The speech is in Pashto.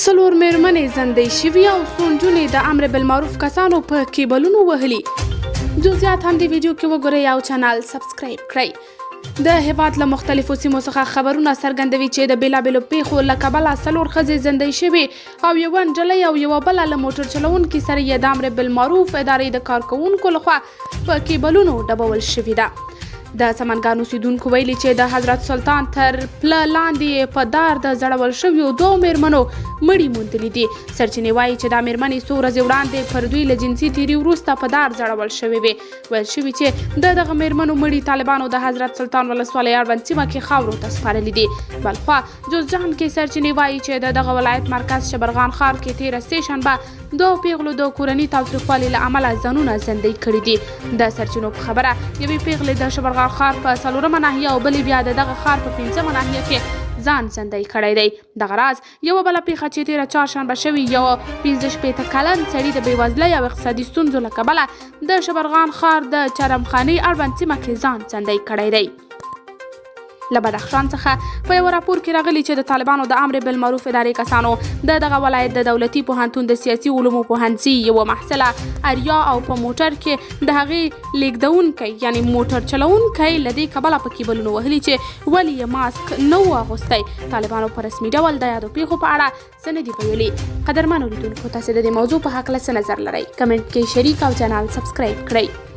څلور مېرمنې زندۍ شوي او څو نجونې د امر بالمعروف کسانو په کیبلونو وهلي. جزئیات هم د ویډیو کې وګورئ او چینل سبسکرایب کړئ. د هیواد له مختلفو سیمو څخه خبرونه څرګندوي چې د بېلابېلو پیښو له کبله څلور ښځې زندۍ شوي او یوه نجلۍ او یوه بله له موټر چلوونکي سره یې د امر بالمعروف ادارې د کارکوونکو لخوا په کیبلونو ډبول شوي ده. د سمنګان اوسیدونکو ویلي چې د حضرت سلطان تر پله لاندې په دار د زړول شویو دوو مېرمنو مړي موندلي دي. سرچینې وایي چې دا مېرمنې څو ورځې وړاندې پر دوی له جنسي تیري وروسته په دار زړول شوې وې. ویل شوي چې د دغه مېرمنو مړي طالبانو د حضرت سلطان ولسوالۍ اړوند سیمه کې خاورو ته سپارلي دي. بلخوا جوزجان کې سرچینې وایي چې د دغه ولایت مرکز شبرغان ښار کې تېره سې شنبه دوو پیغلو د کورني تاوتریخوالي له امله ځانونه زندۍ کړي دي. د سرچینو په خبره یوې پیغلې د شبرغان ښار په 4مه ناحیه او بلې بیا د دغه ښار په 5مه ناحیه کې ځان زندۍ کړی دی. دغه راز یوه بله پیښه چې تېره چهارشنبه شوې یو 15 کلن سړي د بېوزلۍ او اقتصادي ستونزو له کبله د شبرغان ښار د چرمخانې اړوند سیمه کې ځان زندۍ کړی دی. له بدخشان څخه په یو راپور کې راغلي چې د طالبانو د امر بالمعروف ادارې کسانو د دغه ولایت د دولتي پوهنتون د سیاسي علومو پوهنځي یوه محصله اریا او په موټر کې د هغې لیږدونکی یعنی موټر چلوونکی له دې کبله په کیبلونو وهلي چې ولې یې ماسک نه و اغوستی. طالبانو په رسمي ډول د یادو پیښو په اړه څه نه دي ویلي. قدرمنو لیدونکو، تاسې د دې موضوع په هکله څه نظر لرئ؟ کمنټ کې شریک او چینل سبسکرایب کړئ.